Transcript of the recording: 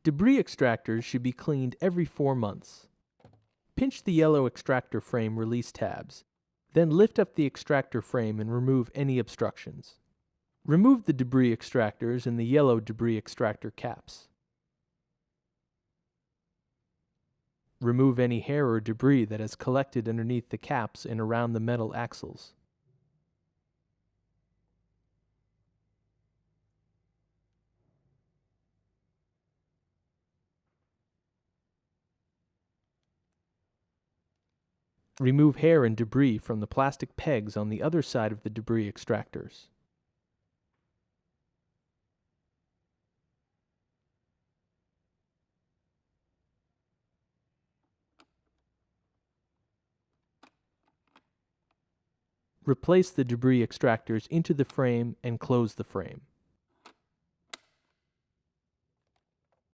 Debris extractors should be cleaned every 4 months. Pinch the yellow extractor frame release tabs, then lift up the extractor frame and remove any obstructions. Remove the debris extractors and the yellow debris extractor caps. Remove any hair or debris that has collected underneath the caps and around the metal axles. Remove hair and debris from the plastic pegs on the other side of the debris extractors. Replace the debris extractors into the frame and close the frame.